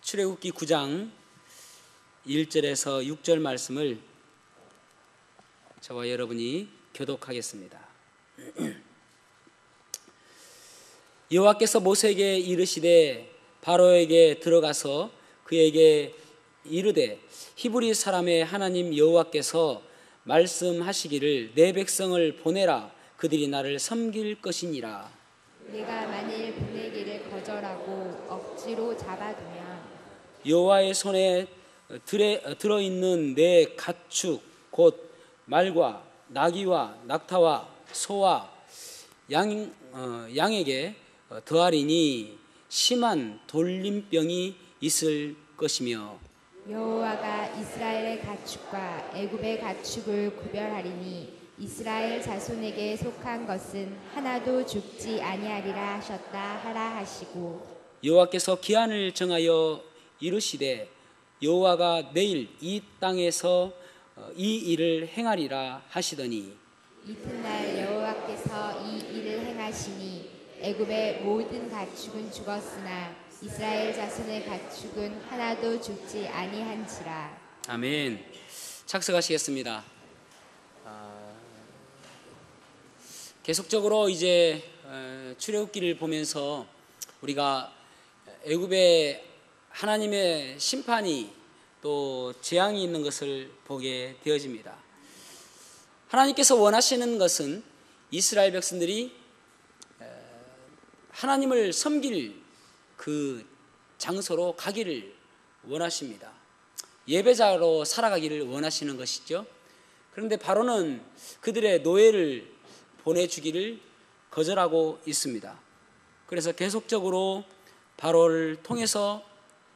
출애굽기 9장 1절에서 6절 말씀을 저와 여러분이 교독하겠습니다. 여호와께서 모세에게 이르시되 바로에게 들어가서 그에게 이르되 히브리 사람의 하나님 여호와께서 말씀하시기를 내 백성을 보내라 그들이 나를 섬길 것이니라. 내가 만일 보내기를 거절하고 억지로 잡아두면 여호와의 손에 들어있는 내 가축 곧 말과 나귀와 낙타와 소와 양에게 더하리니 심한 돌림병이 있을 것이며 여호와가 이스라엘의 가축과 애굽의 가축을 구별하리니 이스라엘 자손에게 속한 것은 하나도 죽지 아니하리라 하셨다 하라 하시고 여호와께서 기한을 정하여 이르시되 여호와가 내일 이 땅에서 이 일을 행하리라 하시더니 이튿날 여호와께서 이 일을 행하시니 애굽의 모든 가축은 죽었으나 이스라엘 자손의 가축은 하나도 죽지 아니한지라. 아멘. 착석하시겠습니다. 계속적으로 이제 출애굽기를 보면서 우리가 애굽의 하나님의 심판이 또 재앙이 있는 것을 보게 되어집니다. 하나님께서 원하시는 것은 이스라엘 백성들이 하나님을 섬길 그 장소로 가기를 원하십니다. 예배자로 살아가기를 원하시는 것이죠. 그런데 바로는 그들의 노예를 보내주기를 거절하고 있습니다. 그래서 계속적으로 바로를 통해서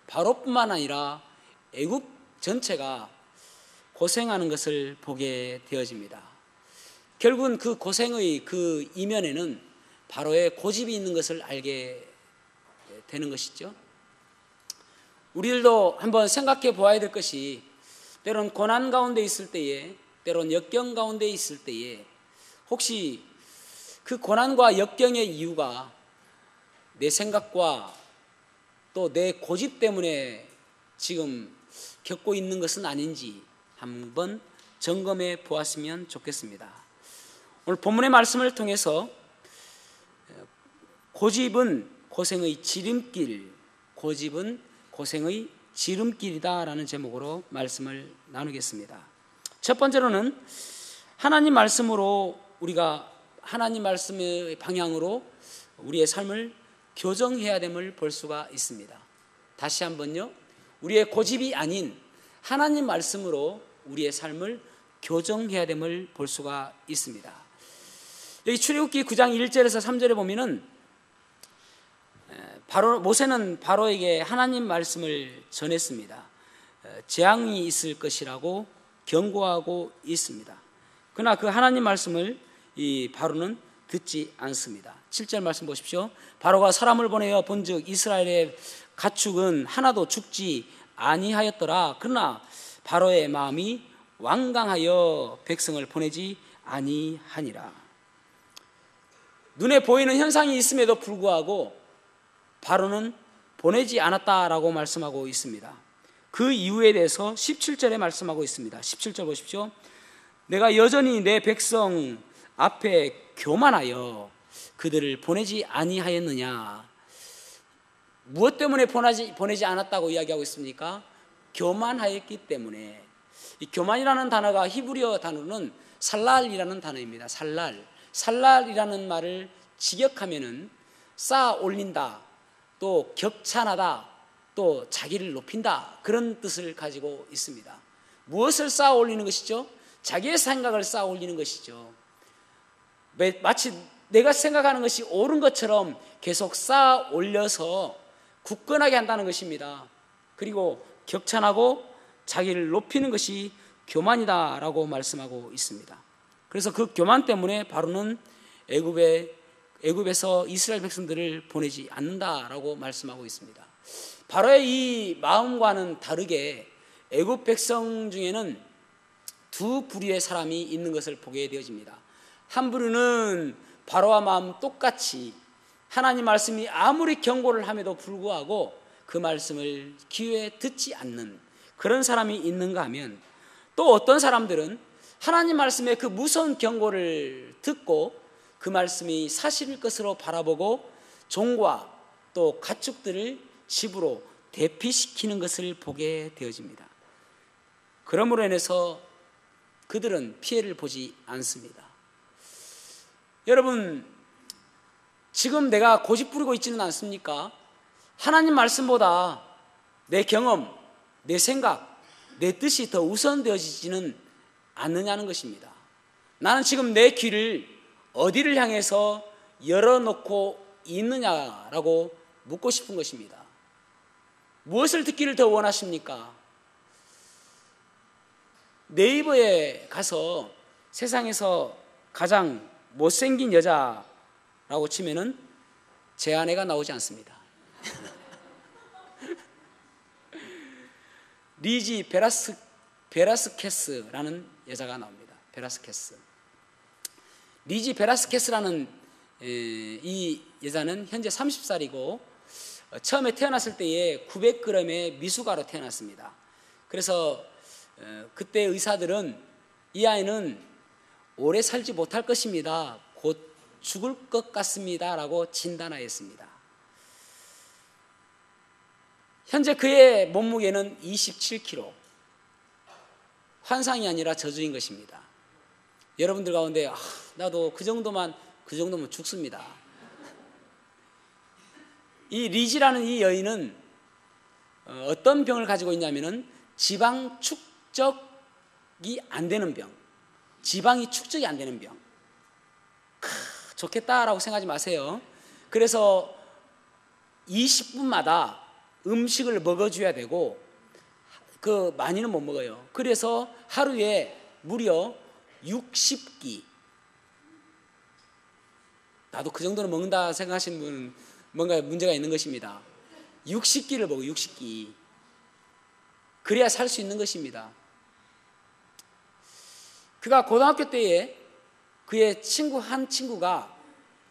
바로뿐만 아니라 애굽 전체가 고생하는 것을 보게 되어집니다. 결국은 그 고생의 그 이면에는 바로의 고집이 있는 것을 알게 되는 것이죠. 우리들도 한번 생각해 보아야 될 것이 때론 고난 가운데 있을 때에 때론 역경 가운데 있을 때에 혹시 그 고난과 역경의 이유가 내 생각과 또 내 고집 때문에 지금 겪고 있는 것은 아닌지 한번 점검해 보았으면 좋겠습니다. 오늘 본문의 말씀을 통해서 고집은 고생의 지름길, 고집은 고생의 지름길이다라는 제목으로 말씀을 나누겠습니다. 첫 번째로는 하나님 말씀으로 우리가 하나님 말씀의 방향으로 우리의 삶을 교정해야 됨을 볼 수가 있습니다. 다시 한번요. 우리의 고집이 아닌 하나님 말씀으로 우리의 삶을 교정해야 됨을 볼 수가 있습니다. 여기 출애굽기 9장 1절에서 3절에 보면은 모세는 바로에게 하나님 말씀을 전했습니다. 재앙이 있을 것이라고 경고하고 있습니다. 그러나 그 하나님 말씀을 이 바로는 듣지 않습니다. 7절 말씀 보십시오. 바로가 사람을 보내어 본즉 이스라엘의 가축은 하나도 죽지 아니하였더라. 그러나 바로의 마음이 완강하여 백성을 보내지 아니하니라. 눈에 보이는 현상이 있음에도 불구하고 바로는 보내지 않았다라고 말씀하고 있습니다. 그 이유에 대해서 17절에 말씀하고 있습니다. 17절 보십시오. 내가 여전히 내 백성 앞에 교만하여 그들을 보내지 아니하였느냐. 무엇 때문에 보내지 않았다고 이야기하고 있습니까? 교만하였기 때문에. 이 교만이라는 단어가 히브리어 단어는 살랄이라는 단어입니다. 살랄이라는 말을 직역하면은 쌓아 올린다, 또 격찬하다, 또 자기를 높인다, 그런 뜻을 가지고 있습니다. 무엇을 쌓아 올리는 것이죠? 자기의 생각을 쌓아 올리는 것이죠. 마치 내가 생각하는 것이 옳은 것처럼 계속 쌓아 올려서 굳건하게 한다는 것입니다. 그리고 격찬하고 자기를 높이는 것이 교만이다라고 말씀하고 있습니다. 그래서 그 교만 때문에 바로는 애굽에서 이스라엘 백성들을 보내지 않는다라고 말씀하고 있습니다. 바로의 이 마음과는 다르게 애굽 백성 중에는 두 부류의 사람이 있는 것을 보게 되어집니다. 한 부류는 바로와 마음 똑같이 하나님 말씀이 아무리 경고를 함에도 불구하고 그 말씀을 귀에 듣지 않는 그런 사람이 있는가 하면, 또 어떤 사람들은 하나님 말씀의 그 무서운 경고를 듣고 그 말씀이 사실일 것으로 바라보고 종과 또 가축들을 집으로 대피시키는 것을 보게 되어집니다. 그러므로 인해서 그들은 피해를 보지 않습니다. 여러분, 지금 내가 고집부리고 있지는 않습니까? 하나님 말씀보다 내 경험, 내 생각, 내 뜻이 더 우선되어지지는 않느냐는 것입니다. 나는 지금 내 귀를 어디를 향해서 열어놓고 있느냐라고 묻고 싶은 것입니다. 무엇을 듣기를 더 원하십니까? 네이버에 가서 세상에서 가장 못생긴 여자라고 치면은 제 아내가 나오지 않습니다. 리지 베라스케스라는 여자가 나옵니다. 베라스케스. 리지 베라스케스라는 이 여자는 현재 30살이고 처음에 태어났을 때에 900g의 미숙아로 태어났습니다. 그래서 그때 의사들은 이 아이는 오래 살지 못할 것입니다. 곧 죽을 것 같습니다. 라고 진단하였습니다. 현재 그의 몸무게는 27kg. 환상이 아니라 저주인 것입니다. 여러분들 가운데 나도 그 정도면 죽습니다. 이 리지라는 이 여인은 어떤 병을 가지고 있냐면은 지방 축적이 안 되는 병, 지방이 축적이 안 되는 병. 좋겠다라고 생각하지 마세요. 그래서 20분마다 음식을 먹어줘야 되고 그 많이는 못 먹어요. 그래서 하루에 무려 60끼. 나도 그 정도는 먹는다 생각하시는 분은 뭔가 문제가 있는 것입니다. 60끼를 먹어요. 60끼. 그래야 살 수 있는 것입니다. 그가 고등학교 때에 그의 한 친구가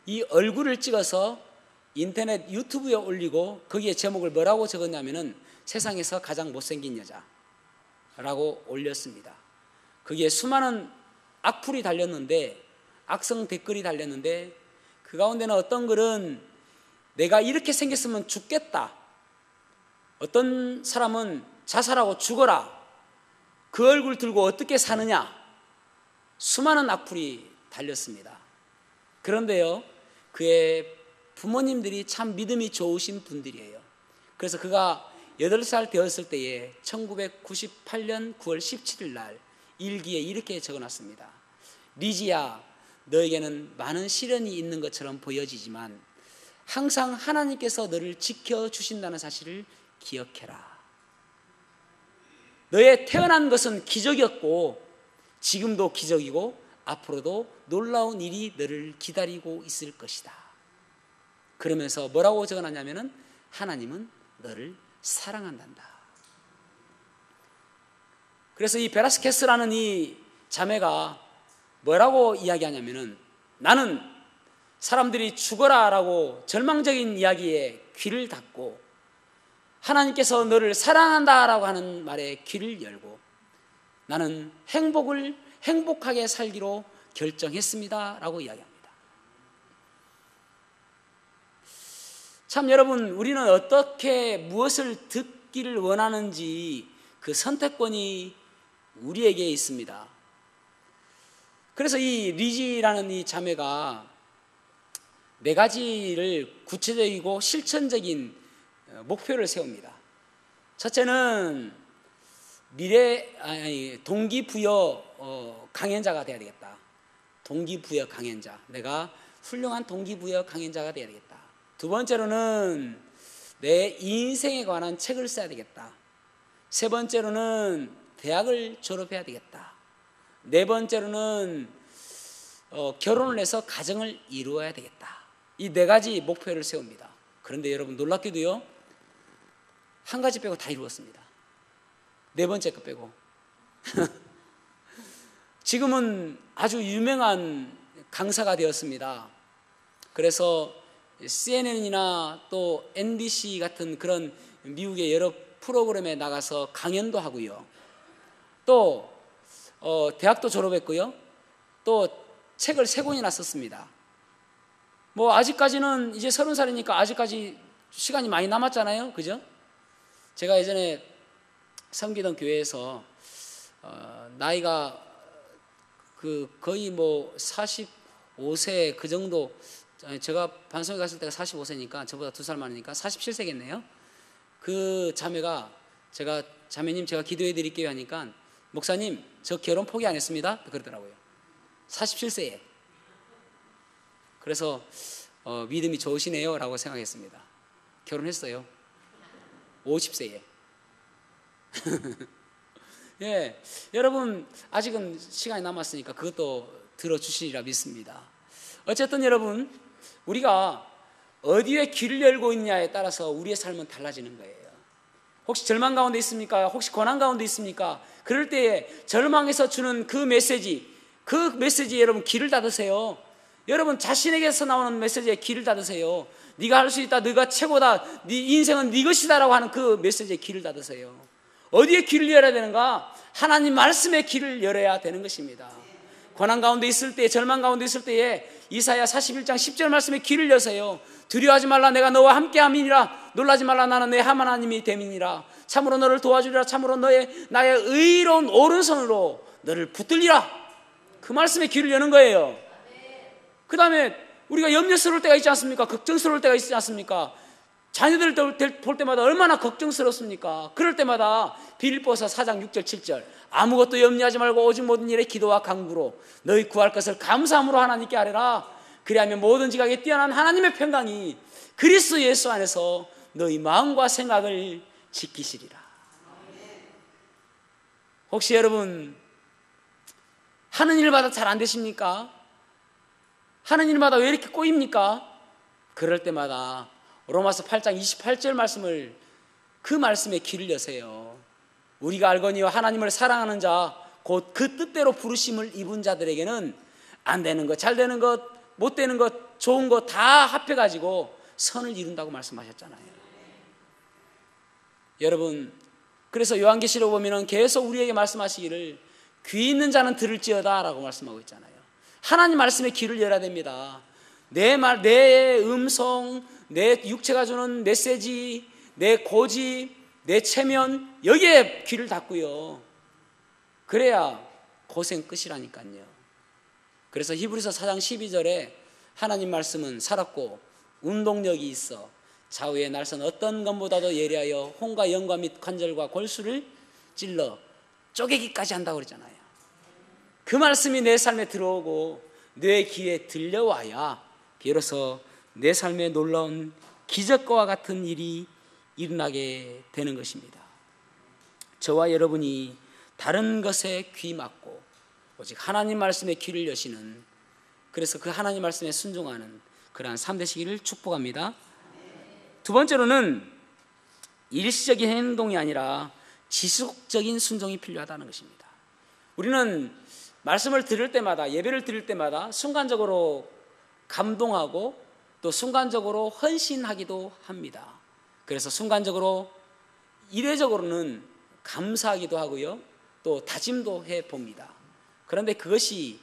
이 얼굴을 찍어서 인터넷 유튜브에 올리고 거기에 제목을 뭐라고 적었냐면은 세상에서 가장 못생긴 여자라고 올렸습니다. 거기에 수많은 악플이 달렸는데, 악성 댓글이 달렸는데, 그 가운데는 어떤 글은 내가 이렇게 생겼으면 죽겠다, 어떤 사람은 자살하고 죽어라, 그 얼굴 들고 어떻게 사느냐, 수많은 악플이 달렸습니다. 그런데요, 그의 부모님들이 참 믿음이 좋으신 분들이에요. 그래서 그가 8살 되었을 때에 1998년 9월 17일 날 일기에 이렇게 적어놨습니다. 리지야, 너에게는 많은 시련이 있는 것처럼 보여지지만 항상 하나님께서 너를 지켜주신다는 사실을 기억해라. 너의 태어난 것은 기적이었고 지금도 기적이고 앞으로도 놀라운 일이 너를 기다리고 있을 것이다. 그러면서 뭐라고 적어놨냐면은 하나님은 너를 사랑한단다. 그래서 이 베라스케스라는 이 자매가 뭐라고 이야기하냐면은 나는 사람들이 죽어라라고 절망적인 이야기에 귀를 닫고 하나님께서 너를 사랑한다라고 하는 말에 귀를 열고 나는 행복하게 살기로 결정했습니다 라고 이야기합니다. 참 여러분, 우리는 어떻게 무엇을 듣기를 원하는지 그 선택권이 우리에게 있습니다. 그래서 이 리지라는 이 자매가 4가지를 구체적이고 실천적인 목표를 세웁니다. 첫째는 동기부여 강연자가 돼야 되겠다. 동기부여 강연자. 내가 훌륭한 동기부여 강연자가 돼야 되겠다. 두 번째로는 내 인생에 관한 책을 써야 되겠다. 세 번째로는 대학을 졸업해야 되겠다. 네 번째로는 결혼을 해서 가정을 이루어야 되겠다. 이 4가지 목표를 세웁니다. 그런데 여러분 놀랍게도요, 한 가지 빼고 다 이루었습니다. 4번째 거 빼고. 지금은 아주 유명한 강사가 되었습니다. 그래서 CNN이나 또 NBC 같은 그런 미국의 여러 프로그램에 나가서 강연도 하고요. 또 대학도 졸업했고요. 또 책을 3권이나 썼습니다. 뭐 아직까지는 이제 30살이니까 아직까지 시간이 많이 남았잖아요. 그죠? 제가 예전에 섬기던 교회에서 나이가 거의 뭐 45세 그 정도, 제가 반성회 갔을 때가 45세니까 저보다 2살 많으니까 47세겠네요. 그 자매가 자매님 제가 기도해 드릴게요 하니까 목사님 저 결혼 포기 안 했습니다 그러더라고요. 47세에. 그래서 믿음이 좋으시네요 라고 생각했습니다. 결혼했어요. 50세에. 예, 여러분 아직은 시간이 남았으니까 그것도 들어주시리라 믿습니다. 어쨌든 여러분, 우리가 어디에 귀를 열고 있냐에 따라서 우리의 삶은 달라지는 거예요. 혹시 절망 가운데 있습니까? 혹시 고난 가운데 있습니까? 그럴 때에 절망에서 주는 그 메시지에 여러분 귀를 닫으세요. 여러분 자신에게서 나오는 메시지에 귀를 닫으세요. 네가 할 수 있다, 네가 최고다, 네 인생은 네 것이다라고 하는 그 메시지에 귀를 닫으세요. 어디에 귀를 열어야 되는가? 하나님 말씀에 귀를 열어야 되는 것입니다. 고난 가운데 있을 때, 절망 가운데 있을 때에 이사야 41장 10절 말씀에 귀를 여세요. 두려워하지 말라, 내가 너와 함께함이니라. 놀라지 말라, 나는 내 하나님이 됨이니라. 참으로 너를 도와주리라. 참으로 나의 의로운 오른손으로 너를 붙들리라. 그 말씀에 귀를 여는 거예요. 그 다음에 우리가 염려스러울 때가 있지 않습니까? 걱정스러울 때가 있지 않습니까? 자녀들 볼 때마다 얼마나 걱정스럽습니까? 그럴 때마다 빌립보서 4장 6절 7절 아무것도 염려하지 말고 오직 모든 일에 기도와 간구로 너희 구할 것을 감사함으로 하나님께 아뢰라. 그리하면 모든 지각에 뛰어난 하나님의 평강이 그리스도 예수 안에서 너희 마음과 생각을 지키시리라. 혹시 여러분 하는 일마다 잘 안 되십니까? 하는 일마다 왜 이렇게 꼬입니까? 그럴 때마다 로마서 8장 28절 말씀을, 그 말씀에 귀를 여세요. 우리가 알거니와 하나님을 사랑하는 자 곧 그 뜻대로 부르심을 입은 자들에게는 안 되는 것, 잘 되는 것, 못 되는 것, 좋은 것 다 합해가지고 선을 이룬다고 말씀하셨잖아요. 여러분, 그래서 요한계시록 보면은 계속 우리에게 말씀하시기를 귀 있는 자는 들을지어다 라고 말씀하고 있잖아요. 하나님 말씀에 귀를 열어야 됩니다. 내 음성, 내 육체가 주는 메시지, 내 고집, 내 체면, 여기에 귀를 닫고요. 그래야 고생 끝이라니까요. 그래서 히브리서 4장 12절에 하나님 말씀은 살았고 운동력이 있어 좌우의 날선 어떤 것보다도 예리하여 혼과 영과 및 관절과 골수를 찔러 쪼개기까지 한다고 그러잖아요. 그 말씀이 내 삶에 들어오고 내 귀에 들려와야 비로소 내 삶에 놀라운 기적과 같은 일이 일어나게 되는 것입니다. 저와 여러분이 다른 것에 귀 막고 오직 하나님 말씀에 귀를 여시는, 그래서 그 하나님 말씀에 순종하는 그러한 삶 되시기를 축복합니다. 두 번째로는 일시적인 행동이 아니라 지속적인 순종이 필요하다는 것입니다. 우리는 말씀을 들을 때마다, 예배를 드릴 때마다 순간적으로 감동하고 또 순간적으로 헌신하기도 합니다. 그래서 순간적으로 이례적으로는 감사하기도 하고요, 또 다짐도 해봅니다. 그런데 그것이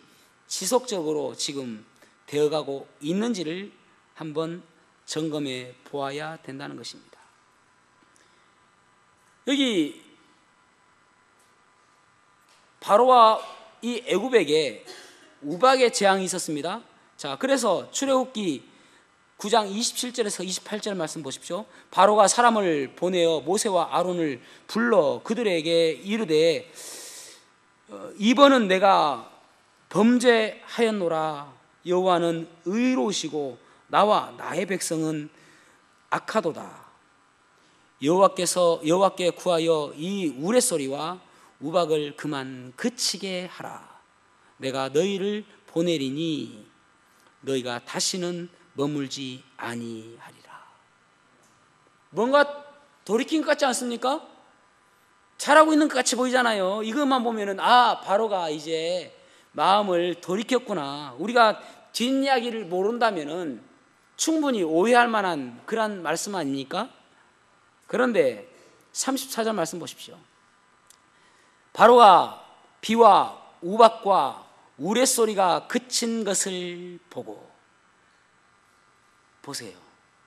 지속적으로 지금 되어가고 있는지를 한번 점검해 보아야 된다는 것입니다. 여기 바로와 이 애굽에게 우박의 재앙이 있었습니다. 자, 그래서 출애굽기 9장 27절에서 28절 말씀 보십시오. 바로가 사람을 보내어 모세와 아론을 불러 그들에게 이르되 이번은 내가 범죄하였노라. 여호와는 의로우시고 나와 나의 백성은 악하도다. 여호와께 구하여 이 우레소리와 우박을 그만 그치게 하라. 내가 너희를 보내리니 너희가 다시는 머물지 아니하리라. 뭔가 돌이킨 것 같지 않습니까? 잘하고 있는 것 같이 보이잖아요. 이것만 보면은 바로가 이제 마음을 돌이켰구나. 우리가 뒷이야기를 모른다면은 충분히 오해할 만한 그런 말씀 아닙니까? 그런데 34절 말씀 보십시오. 바로가 비와 우박과 우레소리가 그친 것을 보고, 보세요,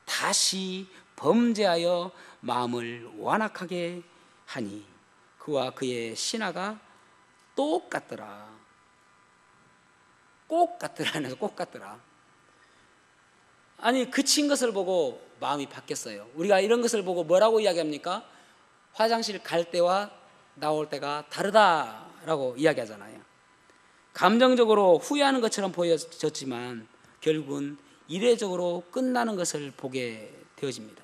다시 범죄하여 마음을 완악하게 하니 그와 그의 신하가 똑같더라. 꼭 같더라는 꼭 같더라. 아니, 그친 것을 보고 마음이 바뀌었어요. 우리가 이런 것을 보고 뭐라고 이야기합니까? 화장실 갈 때와 나올 때가 다르다라고 이야기하잖아요. 감정적으로 후회하는 것처럼 보여졌지만 결국은 이례적으로 끝나는 것을 보게 되어집니다.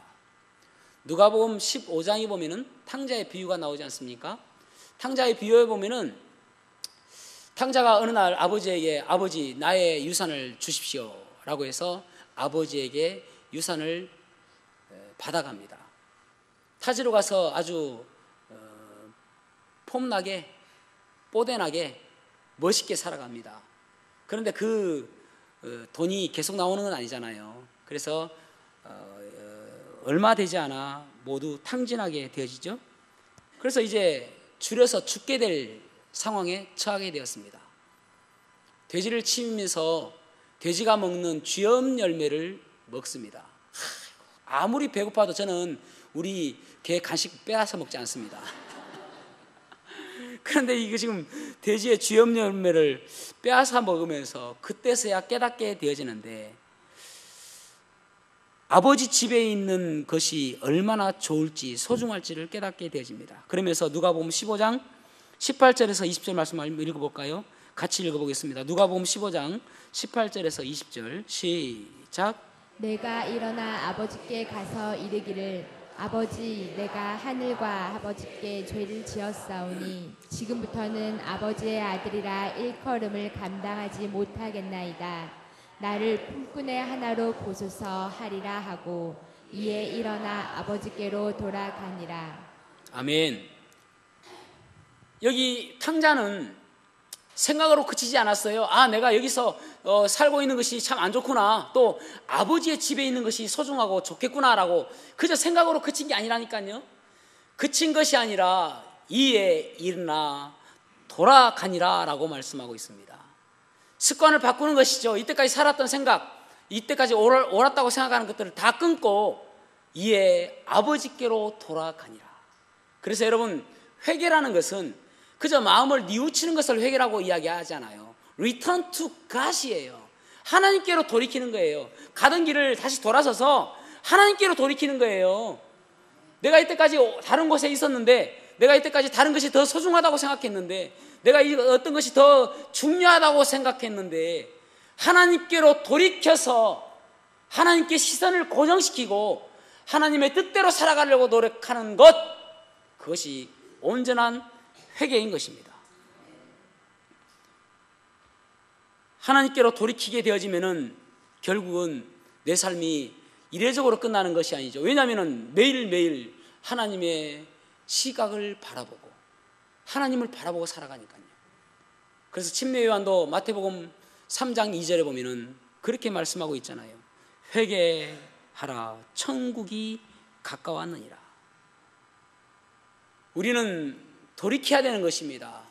누가복음 15장에 보면은 탕자의 비유가 나오지 않습니까? 탕자의 비유에 보면은 탕자가 어느 날 아버지에게, 아버지 나의 유산을 주십시오 라고 해서 아버지에게 유산을 받아갑니다. 타지로 가서 아주 폼나게 뽀대나게 멋있게 살아갑니다. 그런데 그 돈이 계속 나오는 건 아니잖아요. 그래서 얼마 되지 않아 모두 탕진하게 되어지죠. 그래서 이제 줄여서 죽게 될 상황에 처하게 되었습니다. 돼지를 치면서 돼지가 먹는 쥐염 열매를 먹습니다. 아무리 배고파도 저는 우리 개 간식 빼앗아 먹지 않습니다. 그런데 이거 지금 돼지의 쥐염 열매를 빼앗아 먹으면서 그때서야 깨닫게 되어지는데, 아버지 집에 있는 것이 얼마나 좋을지 소중할지를 깨닫게 되어집니다. 그러면서 누가복음 15장 18절에서 20절 말씀 읽어볼까요? 같이 읽어보겠습니다. 누가복음 15장 18절에서 20절 시작. 내가 일어나 아버지께 가서 이르기를 아버지, 내가 하늘과 아버지께 죄를 지었사오니 지금부터는 아버지의 아들이라 일컬음을 감당하지 못하겠나이다. 나를 품꾼의 하나로 보소서 하리라 하고 이에 일어나 아버지께로 돌아가니라. 아멘. 여기 탕자는 생각으로 그치지 않았어요. 아, 내가 여기서 살고 있는 것이 참 안 좋구나, 또 아버지의 집에 있는 것이 소중하고 좋겠구나라고 그저 생각으로 그친 게 아니라니까요. 그친 것이 아니라 이에 일어나 돌아가니라 라고 말씀하고 있습니다. 습관을 바꾸는 것이죠. 이때까지 살았던 생각, 이때까지 옳았다고 생각하는 것들을 다 끊고 이에 아버지께로 돌아가니라. 그래서 여러분, 회개라는 것은 그저 마음을 뉘우치는 것을 회개라고 이야기하잖아요. Return to God이에요. 하나님께로 돌이키는 거예요. 가던 길을 다시 돌아서서 하나님께로 돌이키는 거예요. 내가 이때까지 다른 곳에 있었는데, 내가 이때까지 다른 것이 더 소중하다고 생각했는데, 내가 어떤 것이 더 중요하다고 생각했는데, 하나님께로 돌이켜서 하나님께 시선을 고정시키고 하나님의 뜻대로 살아가려고 노력하는 것, 그것이 온전한 회개인 것입니다. 하나님께로 돌이키게 되어지면은 결국은 내 삶이 이례적으로 끝나는 것이 아니죠. 왜냐하면 매일매일 하나님의 시각을 바라보고 하나님을 바라보고 살아가니까요. 그래서 침례 요한도 마태복음 3장 2절에 보면은 그렇게 말씀하고 있잖아요. 회개하라, 천국이 가까웠느니라. 우리는 돌이켜야 되는 것입니다.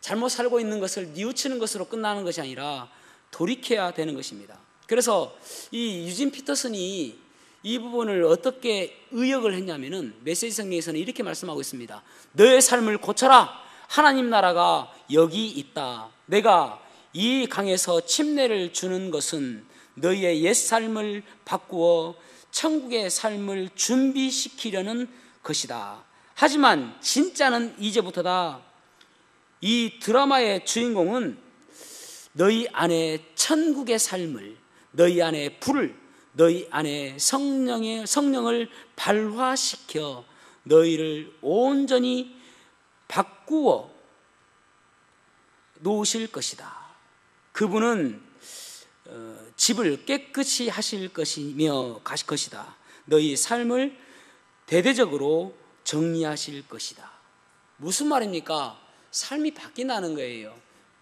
잘못 살고 있는 것을 뉘우치는 것으로 끝나는 것이 아니라 돌이켜야 되는 것입니다. 그래서 이 유진 피터슨이 이 부분을 어떻게 의역을 했냐면은 메시지 성경에서는 이렇게 말씀하고 있습니다. 너의 삶을 고쳐라. 하나님 나라가 여기 있다. 내가 이 강에서 침례를 주는 것은 너희의 옛 삶을 바꾸어 천국의 삶을 준비시키려는 것이다. 하지만 진짜는 이제부터다. 이 드라마의 주인공은 너희 안에 천국의 삶을, 너희 안에 불을, 너희 안에 성령을 발화시켜 너희를 온전히 바꾸어 놓으실 것이다. 그분은 집을 깨끗이 하실 것이다. 너희 삶을 대대적으로 정리하실 것이다. 무슨 말입니까? 삶이 바뀐다는 거예요.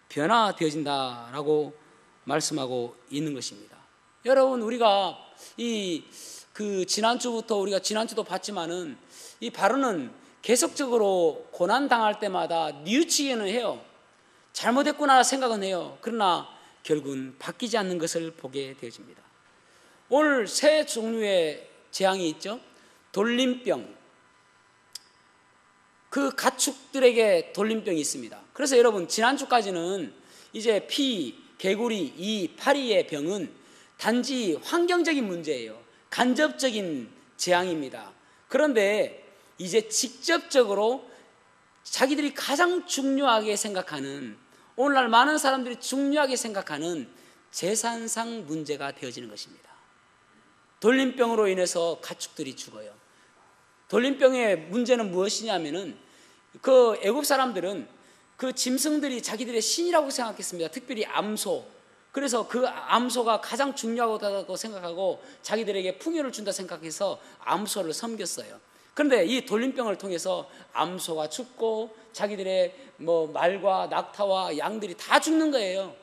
변화되어진다라고 말씀하고 있는 것입니다. 여러분, 우리가 그 지난주부터 우리가 지난주도 봤지만은 이 바로는 계속적으로 고난 당할 때마다 뉘우치기는 해요. 잘못했구나 생각은 해요. 그러나 결국은 바뀌지 않는 것을 보게 되어집니다. 오늘 세 종류의 재앙이 있죠. 돌림병. 그 가축들에게 돌림병이 있습니다. 그래서 여러분 지난주까지는 이제 피, 개구리, 이 파리의 병은 단지 환경적인 문제예요. 간접적인 재앙입니다. 그런데 이제 직접적으로 자기들이 가장 중요하게 생각하는, 오늘날 많은 사람들이 중요하게 생각하는 재산상 문제가 되어지는 것입니다. 돌림병으로 인해서 가축들이 죽어요. 돌림병의 문제는 무엇이냐면은 그 애굽 사람들은 그 짐승들이 자기들의 신이라고 생각했습니다. 특별히 암소. 그래서 그 암소가 가장 중요하다고 생각하고 자기들에게 풍요를 준다 생각해서 암소를 섬겼어요. 그런데 이 돌림병을 통해서 암소가 죽고 자기들의 말과 낙타와 양들이 다 죽는 거예요.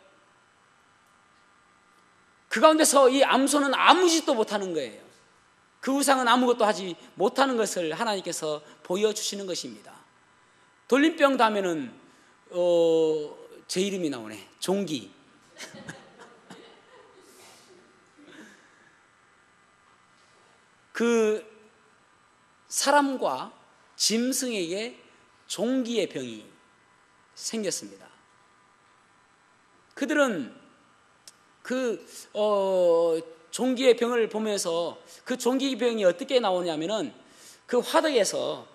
그 가운데서 이 암소는 아무 짓도 못하는 거예요. 그 우상은 아무것도 하지 못하는 것을 하나님께서 보여주시는 것입니다. 돌림병 다음에는 제 이름이 나오네. 종기. 그 사람과 짐승에게 종기의 병이 생겼습니다. 그들은 그 종기의 병을 보면서 그 종기의 병이 어떻게 나오냐면은 그 화덕에서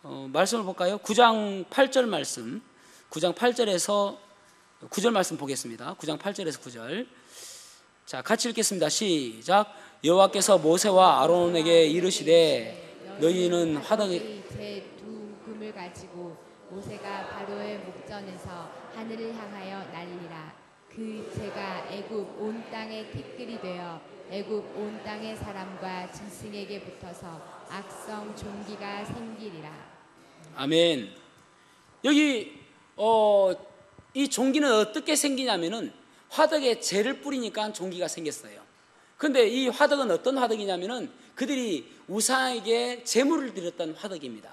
말씀을 볼까요? 9장 8절 말씀, 9장 8절에서 9절 말씀 보겠습니다. 9장 8절에서 9절. 자, 같이 읽겠습니다. 시작. 여호와께서 모세와 아론에게 이르시되 너희는 화덕에 제 두 금을 가지고 모세가 바로의 목전에서 하늘을 향하여 날리라. 그 재가 애굽 온 땅의 티끌이 되어 애굽 온 땅의 사람과 짐승에게 붙어서 악성 종기가 생기리라. 아멘. 여기 이 종기는 어떻게 생기냐면은 화덕에 재를 뿌리니까 종기가 생겼어요. 그런데 이 화덕은 어떤 화덕이냐면은 그들이 우상에게 제물을 드렸던 화덕입니다.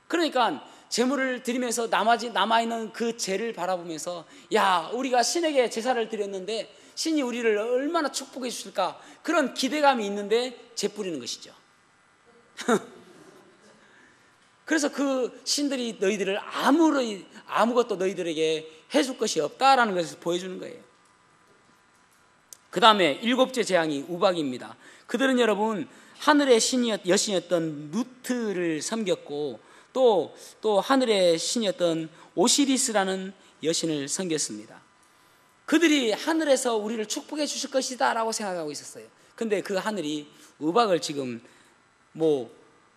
그러니까 제물을 드리면서 남아있는 그 재를 바라보면서 야, 우리가 신에게 제사를 드렸는데 신이 우리를 얼마나 축복해 주실까, 그런 기대감이 있는데 재 뿌리는 것이죠. 그래서 그 신들이 너희들을 아무것도 너희들에게 해줄 것이 없다라는 것을 보여주는 거예요. 그 다음에 일곱째 재앙이 우박입니다. 그들은 여러분 하늘의 여신이었던 누트를 섬겼고 또 하늘의 신이었던 오시리스라는 여신을 섬겼습니다. 그들이 하늘에서 우리를 축복해 주실 것이다 라고 생각하고 있었어요. 근데 그 하늘이 우박을 지금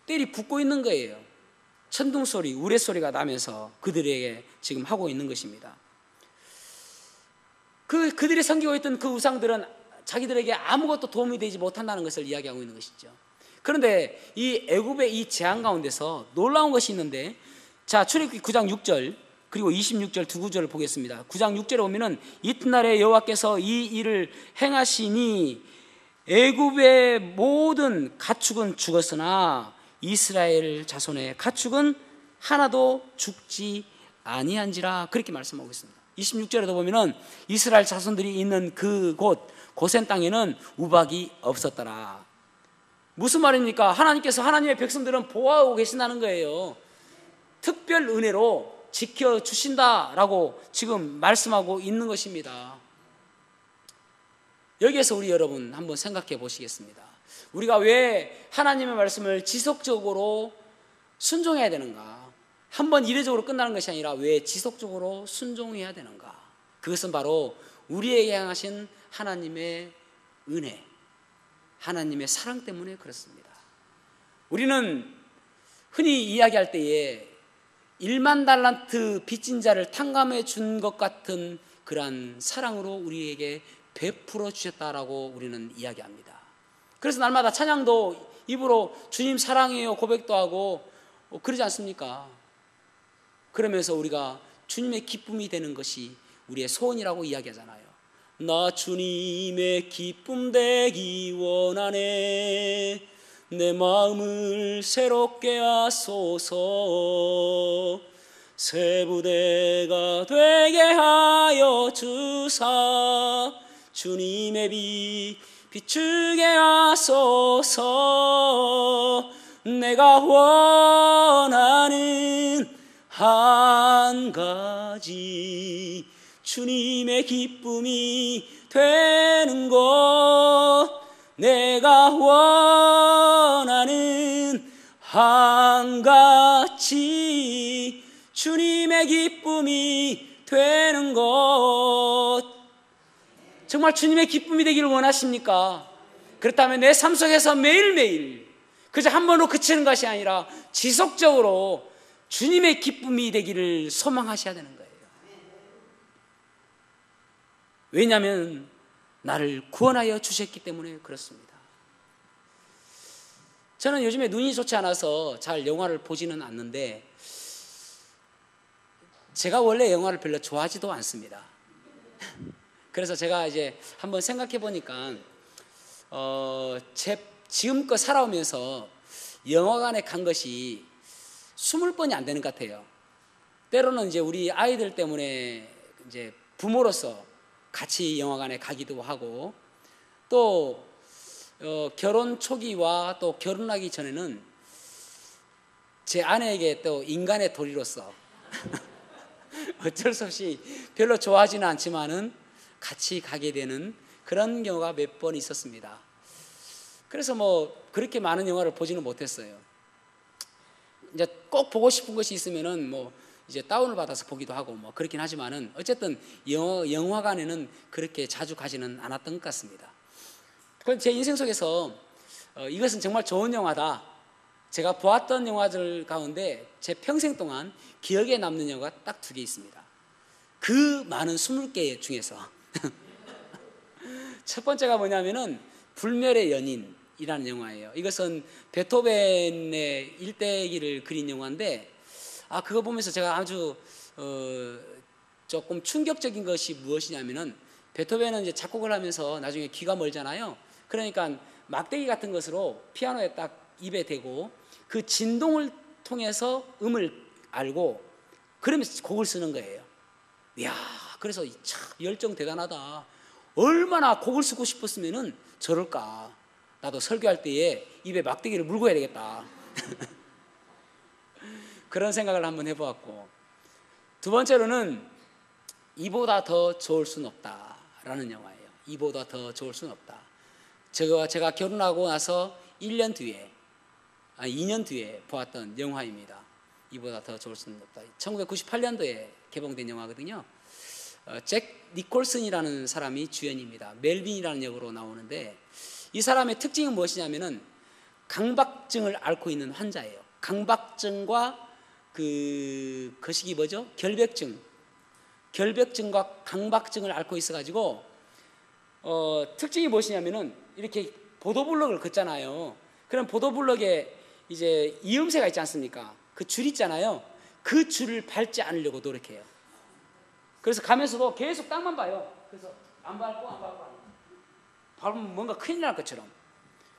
때리 붓고 있는 거예요. 천둥소리, 우레소리가 나면서 그들에게 지금 하고 있는 것입니다. 그들이 섬기고 있던 그 우상들은 자기들에게 아무것도 도움이 되지 못한다는 것을 이야기하고 있는 것이죠. 그런데 이 애굽의 이 재앙 가운데서 놀라운 것이 있는데, 자, 출애굽기 9장 6절 그리고 26절 두 구절을 보겠습니다. 9장 6절에 보면은 이튿날에 여호와께서 이 일을 행하시니 애굽의 모든 가축은 죽었으나 이스라엘 자손의 가축은 하나도 죽지 아니한지라, 그렇게 말씀하고 있습니다. 26절에도 보면은 이스라엘 자손들이 있는 그곳 고센 땅에는 우박이 없었더라. 무슨 말입니까? 하나님께서 하나님의 백성들은 보호하고 계신다는 거예요. 특별 은혜로 지켜주신다라고 지금 말씀하고 있는 것입니다. 여기에서 우리 여러분 한번 생각해 보시겠습니다. 우리가 왜 하나님의 말씀을 지속적으로 순종해야 되는가? 한번 이례적으로 끝나는 것이 아니라 왜 지속적으로 순종해야 되는가? 그것은 바로 우리에게 향하신 하나님의 은혜, 하나님의 사랑 때문에 그렇습니다. 우리는 흔히 이야기할 때에 1만 달란트 빚진 자를 탕감해 준 것 같은 그러한 사랑으로 우리에게 베풀어 주셨다라고 우리는 이야기합니다. 그래서 날마다 찬양도 입으로 주님 사랑해요 고백도 하고 그러지 않습니까? 그러면서 우리가 주님의 기쁨이 되는 것이 우리의 소원이라고 이야기하잖아요. 나 주님의 기쁨 되기 원하네. 내 마음을 새롭게 하소서. 새 부대가 되게 하여 주사 주님의 빛 비추게 하소서. 내가 원하는 한 가지 주님의 기쁨이 되는 것. 내가 원하는 한 가지 주님의 기쁨이 되는 것. 정말 주님의 기쁨이 되기를 원하십니까? 그렇다면 내 삶 속에서 매일매일 그저 한 번으로 그치는 것이 아니라 지속적으로 주님의 기쁨이 되기를 소망하셔야 되는 거예요. 왜냐하면 나를 구원하여 주셨기 때문에 그렇습니다. 저는 요즘에 눈이 좋지 않아서 잘 영화를 보지는 않는데, 제가 원래 영화를 별로 좋아하지도 않습니다. 그래서 제가 이제 한번 생각해 보니까 지금껏 살아오면서 영화관에 간 것이 20번이 안 되는 것 같아요. 때로는 이제 우리 아이들 때문에 이제 부모로서 같이 영화관에 가기도 하고, 또 결혼 초기와 또 결혼하기 전에는 제 아내에게 또 인간의 도리로서 어쩔 수 없이 별로 좋아하지는 않지만은 같이 가게 되는 그런 경우가 몇 번 있었습니다. 그래서 뭐 그렇게 많은 영화를 보지는 못했어요. 이제 꼭 보고 싶은 것이 있으면은 뭐 이제 다운을 받아서 보기도 하고 뭐 그렇긴 하지만은 어쨌든 영화관에는 그렇게 자주 가지는 않았던 것 같습니다. 그런데 제 인생 속에서 이것은 정말 좋은 영화다, 제가 보았던 영화들 가운데 제 평생 동안 기억에 남는 영화가 딱 2개 있습니다. 그 많은 20개 중에서 첫 번째가 뭐냐면은 불멸의 연인이라는 영화예요. 이것은 베토벤의 일대기를 그린 영화인데, 그거 보면서 제가 아주 조금 충격적인 것이 무엇이냐면은, 베토벤은 이제 작곡을 하면서 나중에 귀가 멀잖아요. 그러니까 막대기 같은 것으로 피아노에 딱 입에 대고 그 진동을 통해서 음을 알고 그러면서 곡을 쓰는 거예요. 이야, 그래서 참 열정 대단하다. 얼마나 곡을 쓰고 싶었으면은 저럴까. 나도 설교할 때에 입에 막대기를 물고 해야 되겠다. 그런 생각을 한번 해보았고, 두 번째로는 이보다 더 좋을 수는 없다라는 영화예요. 이보다 더 좋을 수는 없다. 제가 결혼하고 나서 2년 뒤에 보았던 영화입니다. 이보다 더 좋을 수는 없다. 1998년도에 개봉된 영화거든요. 잭 니콜슨이라는 사람이 주연입니다. 멜빈이라는 역으로 나오는데, 이 사람의 특징은 무엇이냐면은 강박증을 앓고 있는 환자예요. 강박증과 거시기 뭐죠? 결벽증과 강박증을 앓고 있어가지고 특징이 무엇이냐면은 이렇게 보도블록을 긋잖아요. 그럼 보도블록에 이제 이음새가 있지 않습니까? 그 줄 있잖아요. 그 줄을 밟지 않으려고 노력해요. 그래서 가면서도 계속 땅만 봐요. 그래서 안 밟고 밟으면 뭔가 큰일 날 것처럼.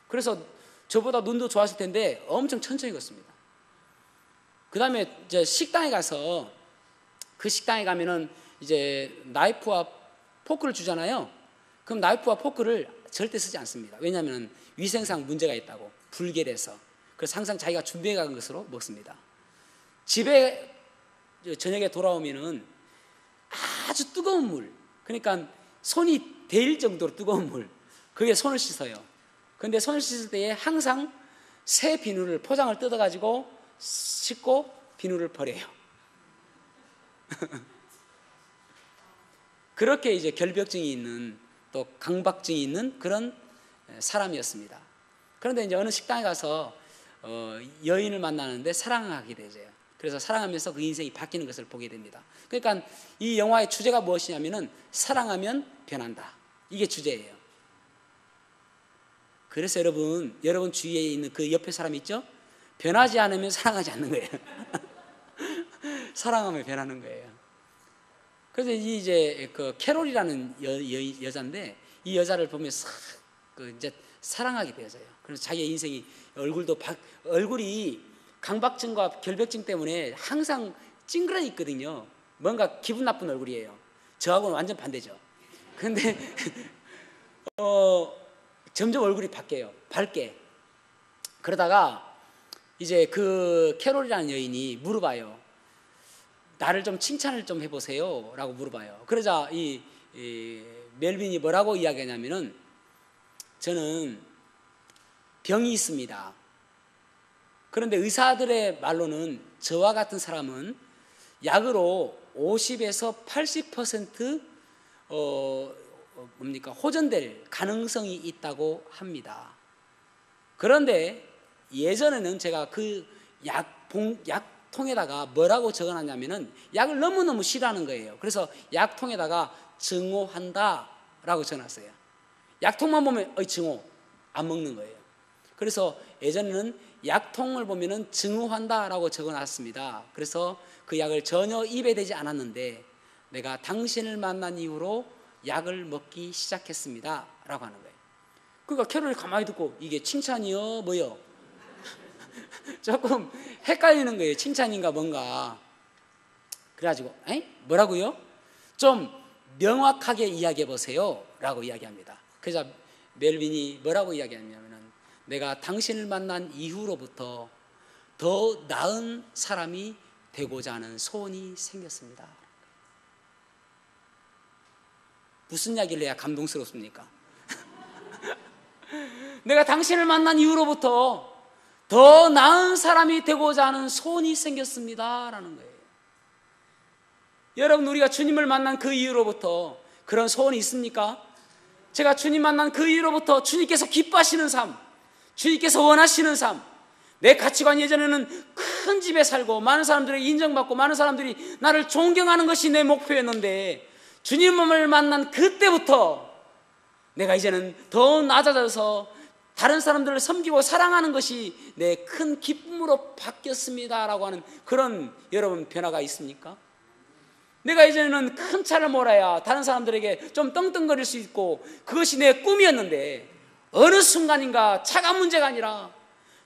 그래서 저보다 눈도 좋았을 텐데 엄청 천천히 걷습니다. 그 다음에 이제 식당에 가서, 그 식당에 가면은 이제 나이프와 포크를 주잖아요. 그럼 나이프와 포크를 절대 쓰지 않습니다. 왜냐하면 위생상 문제가 있다고, 불결해서. 그래서 항상 자기가 준비해 간 것으로 먹습니다. 집에 저녁에 돌아오면은 아주 뜨거운 물, 그러니까 손이 데일 정도로 뜨거운 물, 거기에 손을 씻어요. 그런데 손을 씻을 때에 항상 새 비누를, 포장을 뜯어가지고 씻고 비누를 버려요. 그렇게 이제 결벽증이 있는, 또 강박증이 있는 그런 사람이었습니다. 그런데 이제 어느 식당에 가서 여인을 만나는데 사랑하게 되죠. 그래서 사랑하면서 그 인생이 바뀌는 것을 보게 됩니다. 그러니까 이 영화의 주제가 무엇이냐면은 사랑하면 변한다. 이게 주제예요. 그래서 여러분 주위에 있는 그 옆에 사람 있죠? 변하지 않으면 사랑하지 않는 거예요. 사랑하면 변하는 거예요. 그래서 이제 그 캐롤이라는 여자인데 이 여자를 보면서 이제 사랑하게 되어져요. 그래서 자기의 인생이 얼굴이 강박증과 결벽증 때문에 항상 찡그러니 있거든요. 뭔가 기분 나쁜 얼굴이에요. 저하고는 완전 반대죠. 그런데 점점 얼굴이 바뀌어요. 밝게. 그러다가 이제 그 캐롤이라는 여인이 물어봐요. 나를 좀 칭찬을 좀 해보세요 라고 물어봐요. 그러자 이 멜빈이 뭐라고 이야기하냐면은 저는 병이 있습니다. 그런데 의사들의 말로는 저와 같은 사람은 약으로 50에서 80% 호전될 가능성이 있다고 합니다. 그런데 예전에는 제가 그 약통에다가 뭐라고 적어놨냐면은 약을 너무너무 싫어하는 거예요. 그래서 약통에다가 증오한다 라고 적어놨어요. 약통만 보면 증오 안 먹는 거예요. 그래서 예전에는 약통을 보면은 증오한다 라고 적어놨습니다. 그래서 그 약을 전혀 입에 대지 않았는데 내가 당신을 만난 이후로 약을 먹기 시작했습니다 라고 하는 거예요. 그러니까 캐롤이 가만히 듣고 이게 칭찬이요 뭐요? 조금 헷갈리는 거예요. 칭찬인가 뭔가. 그래가지고 뭐라고요? 좀 명확하게 이야기해 보세요 라고 이야기합니다. 그래서 멜빈이 뭐라고 이야기하냐면 내가 당신을 만난 이후로부터 더 나은 사람이 되고자 하는 소원이 생겼습니다. 무슨 이야기를 해야 감동스럽습니까? 내가 당신을 만난 이후로부터 더 나은 사람이 되고자 하는 소원이 생겼습니다 라는 거예요. 여러분, 우리가 주님을 만난 그 이후로부터 그런 소원이 있습니까? 제가 주님 만난 그 이후로부터 주님께서 기뻐하시는 삶, 주님께서 원하시는 삶, 내 가치관, 예전에는 큰 집에 살고 많은 사람들에게 인정받고 많은 사람들이 나를 존경하는 것이 내 목표였는데 주님을 만난 그때부터 내가 이제는 더 낮아져서 다른 사람들을 섬기고 사랑하는 것이 내 큰 기쁨으로 바뀌었습니다 라고 하는 그런 여러분 변화가 있습니까? 내가 이제는 큰 차를 몰아야 다른 사람들에게 좀 떵떵거릴 수 있고 그것이 내 꿈이었는데 어느 순간인가 차가 문제가 아니라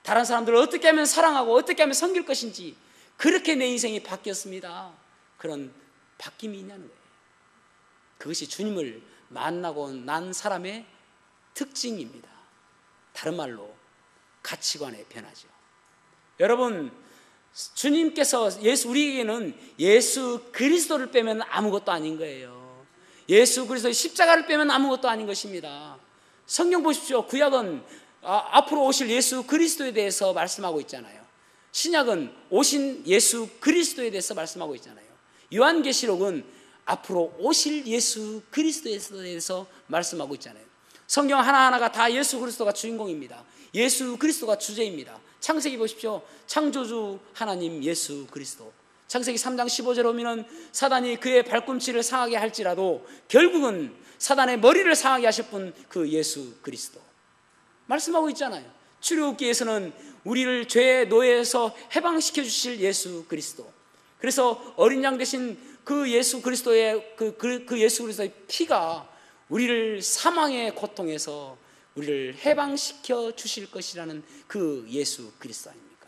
다른 사람들을 어떻게 하면 사랑하고 어떻게 하면 섬길 것인지 그렇게 내 인생이 바뀌었습니다. 그런 바뀜이 있냐는 거예요. 그것이 주님을 만나고 난 사람의 특징입니다. 다른 말로 가치관의 변화죠. 여러분, 주님께서 우리에게는 예수 그리스도를 빼면 아무것도 아닌 거예요. 예수 그리스도의 십자가를 빼면 아무것도 아닌 것입니다. 성경 보십시오. 구약은 앞으로 오실 예수 그리스도에 대해서 말씀하고 있잖아요. 신약은 오신 예수 그리스도에 대해서 말씀하고 있잖아요. 요한계시록은 앞으로 오실 예수 그리스도에 대해서 말씀하고 있잖아요. 성경 하나하나가 다 예수 그리스도가 주인공입니다. 예수 그리스도가 주제입니다. 창세기 보십시오. 창조주 하나님 예수 그리스도. 창세기 3장 15절에 보면 사단이 그의 발꿈치를 상하게 할지라도 결국은 사단의 머리를 상하게 하실 분 그 예수 그리스도 말씀하고 있잖아요. 출애굽기에서는 우리를 죄의 노예에서 해방시켜 주실 예수 그리스도. 그래서 어린 양 대신 그 예수 그리스도의 그 예수 그리스도의 피가 우리를 사망의 고통에서 우리를 해방시켜 주실 것이라는 그 예수 그리스도 아닙니까?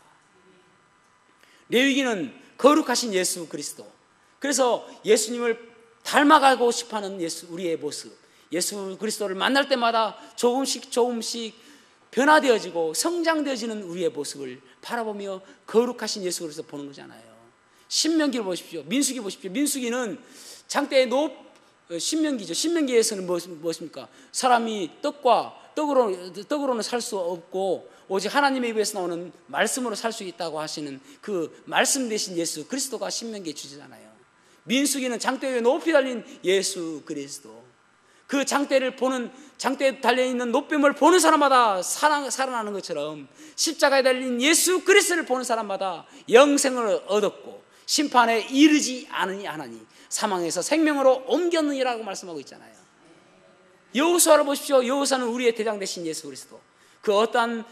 레위기는 거룩하신 예수 그리스도. 그래서 예수님을 닮아가고 싶어하는 우리의 모습, 예수 그리스도를 만날 때마다 조금씩 변화되어지고 성장되어지는 우리의 모습을 바라보며 거룩하신 예수 그리스도 보는 거잖아요. 신명기를 보십시오. 민수기 보십시오. 민수기는 장대의 신명기죠. 신명기에서는 무엇입니까? 사람이 떡으로는 살 수 없고 오직 하나님의 입에서 나오는 말씀으로 살 수 있다고 하시는 그 말씀 되신 예수 그리스도가 신명기의 주제잖아요. 민수기는 장대 위에 높이 달린 예수 그리스도. 그 장대에 달려있는 노뱀을 보는 사람마다 살아나는 것처럼 십자가에 달린 예수 그리스도를 보는 사람마다 영생을 얻었고 심판에 이르지 않으니 사망에서 생명으로 옮겼느니라고 말씀하고 있잖아요. 여호수아를 보십시오. 여호수아는 우리의 대장 되신 예수 그리스도. 그 어떠한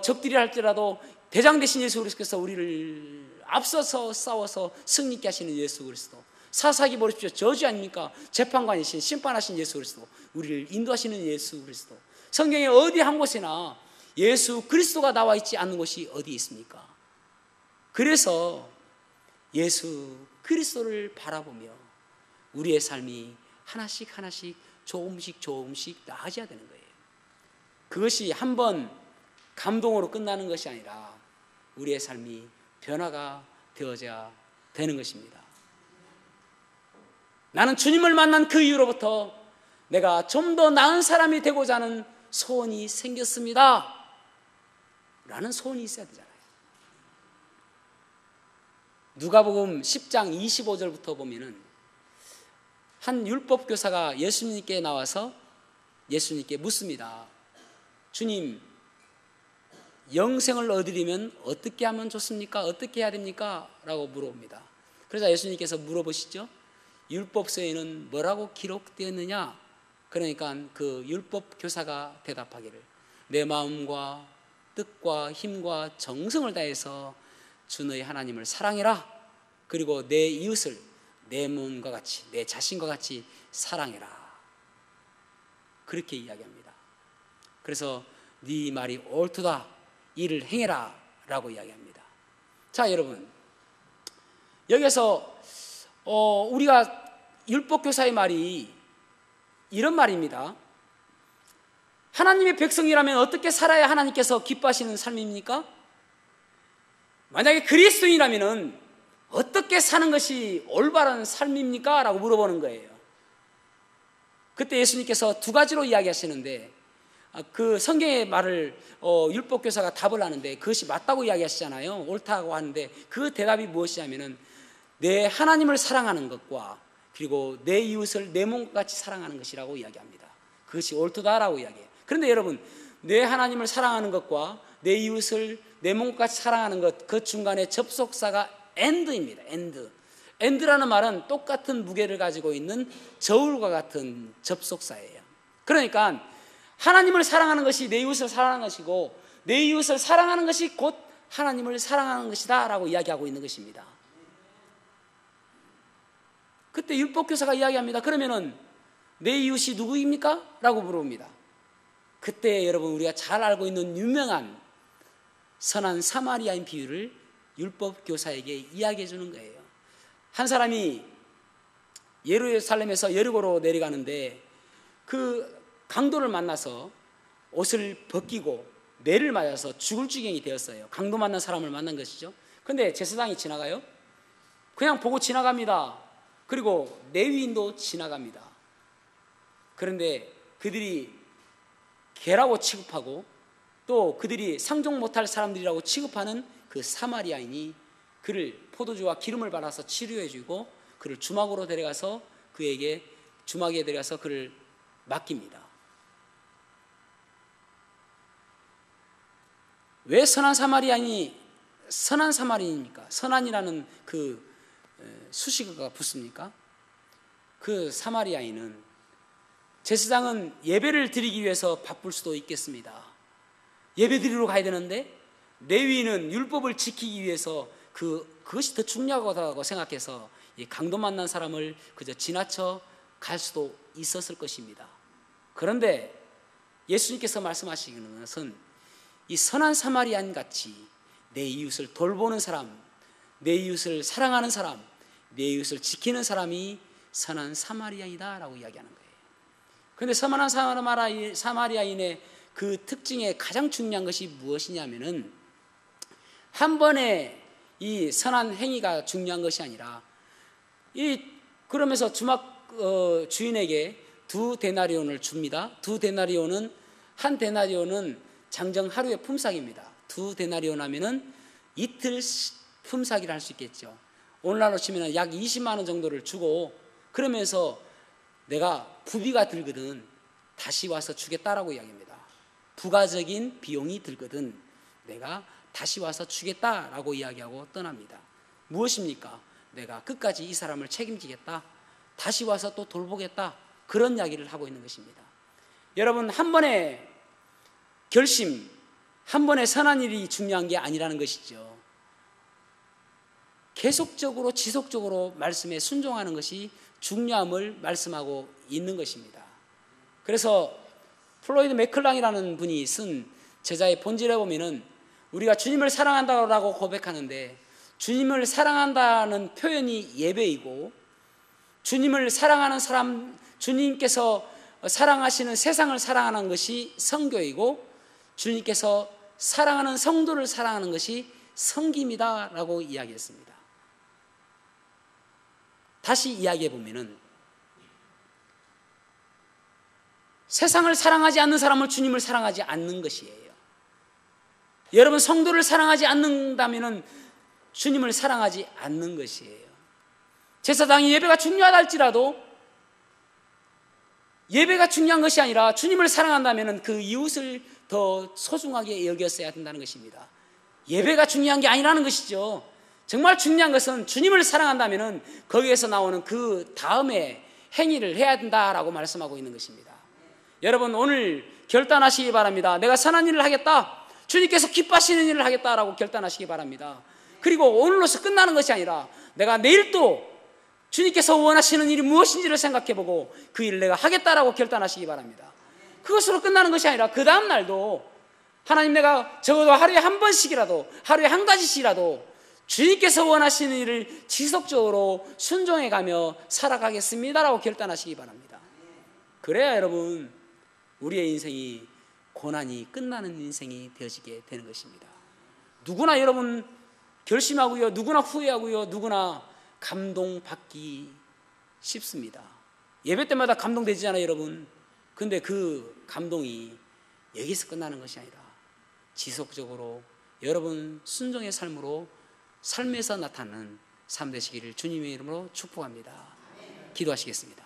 적들이 할지라도 대장 되신 예수 그리스도께서 우리를 앞서서 싸워서 승리케 하시는 예수 그리스도. 사사기 보십시오. 저주 아닙니까? 재판관이신 심판하신 예수 그리스도, 우리를 인도하시는 예수 그리스도. 성경에 어디 한 곳에나 예수 그리스도가 나와 있지 않는 곳이 어디 있습니까? 그래서 예수 그리스도를 바라보며 우리의 삶이 하나씩 하나씩 조금씩 나아져야 되는 거예요. 그것이 한번 감동으로 끝나는 것이 아니라 우리의 삶이 변화가 되어져야 되는 것입니다. 나는 주님을 만난 그 이후로부터 내가 좀 더 나은 사람이 되고자 하는 소원이 생겼습니다 라는 소원이 있어야 되잖아요. 누가복음 10장 25절부터 보면은 한 율법교사가 예수님께 나와서 예수님께 묻습니다. 주님, 영생을 얻으려면 어떻게 하면 좋습니까? 어떻게 해야 됩니까? 라고 물어봅니다. 그래서 예수님께서 물어보시죠. 율법서에는 뭐라고 기록되었느냐? 그러니까 그 율법교사가 대답하기를 내 마음과 뜻과 힘과 정성을 다해서 주 너희 하나님을 사랑해라. 그리고 내 이웃을 내 몸과 같이, 내 자신과 같이 사랑해라. 그렇게 이야기합니다. 그래서 네 말이 옳도다, 이를 행해라 라고 이야기합니다. 자, 여러분, 여기서 우리가 율법교사의 말이 이런 말입니다. 하나님의 백성이라면 어떻게 살아야 하나님께서 기뻐하시는 삶입니까? 만약에 그리스도인이라면 어떻게 사는 것이 올바른 삶입니까? 라고 물어보는 거예요. 그때 예수님께서 두 가지로 이야기하시는데 그 성경의 말을 율법교사가 답을 하는데 그것이 맞다고 이야기하시잖아요. 옳다고 하는데 그 대답이 무엇이냐면은 내 하나님을 사랑하는 것과 그리고 내 이웃을 내 몸과 같이 사랑하는 것이라고 이야기합니다. 그것이 옳다라고 이야기해요. 그런데 여러분, 내 하나님을 사랑하는 것과 내 이웃을 내 몸과 같이 사랑하는 것, 그 중간에 접속사가 and입니다. and라는 말은 똑같은 무게를 가지고 있는 저울과 같은 접속사예요. 그러니까 하나님을 사랑하는 것이 내 이웃을 사랑하는 것이고 내 이웃을 사랑하는 것이 곧 하나님을 사랑하는 것이다 라고 이야기하고 있는 것입니다. 그때 율법교사가 이야기합니다. 그러면은 내 이웃이 누구입니까? 라고 물어봅니다. 그때 여러분 우리가 잘 알고 있는 유명한 선한 사마리아인 비유를 율법교사에게 이야기해 주는 거예요. 한 사람이 예루살렘에서 여리고로 내려가는데 그 강도를 만나서 옷을 벗기고 매를 맞아서 죽을 지경이 되었어요. 강도 만난 사람을 만난 것이죠. 그런데 제사장이 지나가요. 그냥 보고 지나갑니다. 그리고 레위인도 지나갑니다. 그런데 그들이 개라고 취급하고 또 그들이 상종 못할 사람들이라고 취급하는 그 사마리아인이 그를 포도주와 기름을 발라서 치료해 주고 그를 주막으로 데려가서 그에게 주막에 데려가서 그를 맡깁니다. 왜 선한 사마리아인입니까? 선한이라는 그 수식어가 붙습니까? 그 사마리아인은 제사장은 예배를 드리기 위해서 바쁠 수도 있겠습니다. 예배 드리러 가야 되는데 레위인은 율법을 지키기 위해서 그것이 더 중요하다고 생각해서 이 강도 만난 사람을 그저 지나쳐 갈 수도 있었을 것입니다. 그런데 예수님께서 말씀하시는 것은 이 선한 사마리아인 같이 내 이웃을 돌보는 사람, 내 이웃을 사랑하는 사람, 내 이웃을 지키는 사람이 선한 사마리아이다 라고 이야기하는 거예요. 그런데 선한 사마리아인의 그 특징의 가장 중요한 것이 무엇이냐면은 한 번에 이 선한 행위가 중요한 것이 아니라 그러면서 주막 주인에게 2데나리온을 줍니다. 2데나리온은 한 데나리온은 장정 하루의 품삯입니다. 2데나리온 하면은 이틀 품삯이라 할 수 있겠죠. 오늘날로 치면 약 20만 원 정도를 주고 그러면서 내가 부비가 들거든 다시 와서 주겠다라고 이야기합니다. 부가적인 비용이 들거든 내가 다시 와서 주겠다라고 이야기하고 떠납니다. 무엇입니까? 내가 끝까지 이 사람을 책임지겠다. 다시 와서 또 돌보겠다. 그런 이야기를 하고 있는 것입니다. 여러분, 한 번의 결심, 한 번의 선한 일이 중요한 게 아니라는 것이죠. 계속적으로 지속적으로 말씀에 순종하는 것이 중요함을 말씀하고 있는 것입니다. 그래서 플로이드 맥클랑이라는 분이 쓴 제자의 본질에 보면은 우리가 주님을 사랑한다고 고백하는데 주님을 사랑한다는 표현이 예배이고 주님을 사랑하는 사람, 주님께서 사랑하시는 세상을 사랑하는 것이 선교이고 주님께서 사랑하는 성도를 사랑하는 것이 섬김이다라고 이야기했습니다. 다시 이야기해 보면은 세상을 사랑하지 않는 사람은 주님을 사랑하지 않는 것이에요. 여러분 성도를 사랑하지 않는다면은 주님을 사랑하지 않는 것이에요. 제사장이 예배가 중요하다 할지라도 예배가 중요한 것이 아니라 주님을 사랑한다면은 그 이웃을 더 소중하게 여겼어야 된다는 것입니다. 예배가 중요한 게 아니라는 것이죠. 정말 중요한 것은 주님을 사랑한다면은 거기에서 나오는 그 다음에 행위를 해야 된다라고 말씀하고 있는 것입니다. 여러분 오늘 결단하시기 바랍니다. 내가 선한 일을 하겠다, 주님께서 기뻐하시는 일을 하겠다라고 결단하시기 바랍니다. 그리고 오늘로서 끝나는 것이 아니라 내가 내일도 주님께서 원하시는 일이 무엇인지를 생각해보고 그 일을 내가 하겠다라고 결단하시기 바랍니다. 그것으로 끝나는 것이 아니라 그 다음 날도 하나님 내가 적어도 하루에 한 번씩이라도 하루에 한 가지씩이라도 주님께서 원하시는 일을 지속적으로 순종해가며 살아가겠습니다라고 결단하시기 바랍니다. 그래야 여러분 우리의 인생이 고난이 끝나는 인생이 되어지게 되는 것입니다. 누구나 여러분 결심하고요, 누구나 후회하고요, 누구나 감동받기 쉽습니다. 예배 때마다 감동되잖아요 여러분. 근데 그 감동이 여기서 끝나는 것이 아니라 지속적으로 여러분 순종의 삶으로 삶에서 나타나는 삶 되시기를 주님의 이름으로 축복합니다. 기도하시겠습니다.